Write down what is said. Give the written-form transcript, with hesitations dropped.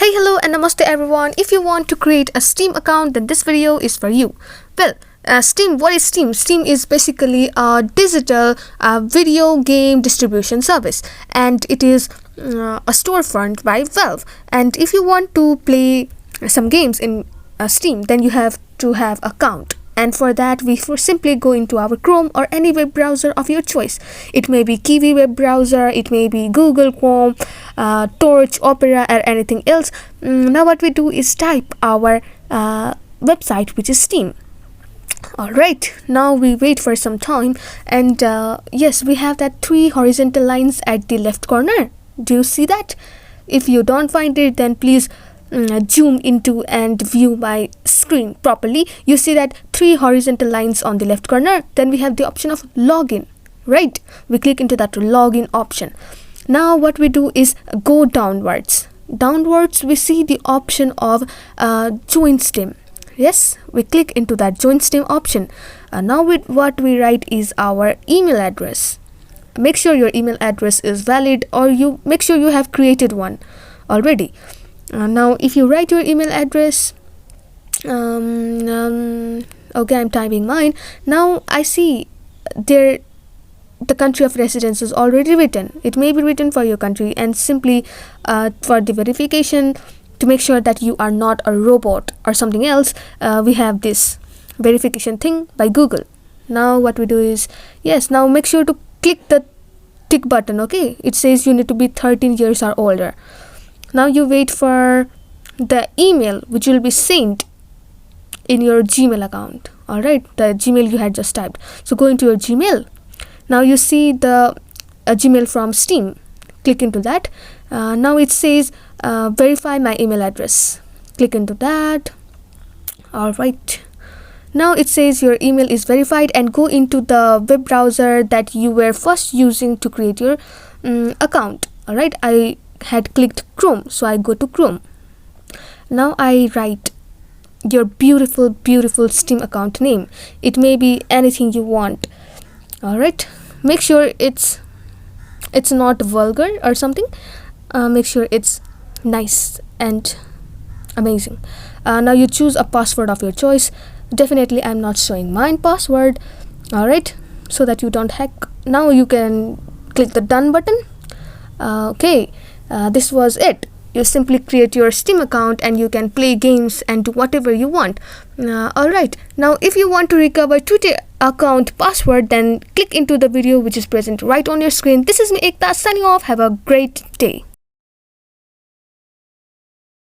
Hey, hello and namaste everyone. If you want to create a Steam account, then this video is for you. Well, Steam, what is Steam? Steam is basically a digital video game distribution service, and it is a storefront by Valve. And if you want to play some games in Steam, then you have to have an account. And for that, we simply go into our Chrome or any web browser of your choice. It may be Kiwi web browser, it may be Google Chrome, Torch, Opera, or anything else. Now what we do is type our website, which is Steam. Alright, now we wait for some time, and yes, we have that 3 horizontal lines at the left corner. Do you see that? If you don't find it, then please zoom into and view my screen properly. You see that 3 horizontal lines on the left corner. Then we have the option of login, right? We click into that login option. Now what we do is go downwards. Downwards we see the option of join Steam. Yes, we click into that join Steam option. Now what we write is our email address. Make sure your email address is valid, or you make sure you have created one already. Now if you write your email address, okay, I'm typing mine. Now I see there the country of residence is already written. It may be written for your country, and simply for the verification, to make sure that you are not a robot or something else, we have this verification thing by Google. Now what we do is, yes, now make sure to click the tick button. Okay, it says you need to be 13 years or older. Now you wait for the email which will be sent in your Gmail account. Alright, the Gmail you had just typed. So go into your Gmail. Now you see the Gmail from Steam. Click into that. Now it says verify my email address. Click into that. Alright. Now it says your email is verified, and go into the web browser that you were first using to create your account. Alright, I had clicked Chrome, so I go to Chrome. Now I write your beautiful Steam account name. It may be anything you want. Alright, make sure it's not vulgar or something. Make sure it's nice and amazing. Now you choose a password of your choice. Definitely I'm not showing mine password, alright, so that you don't hack. Now you can click the done button. Okay, this was it. You simply create your Steam account and you can play games and do whatever you want. Alright, now if you want to recover Twitter account password, then click into the video which is present right on your screen. This is me, Ekta, signing off. Have a great day.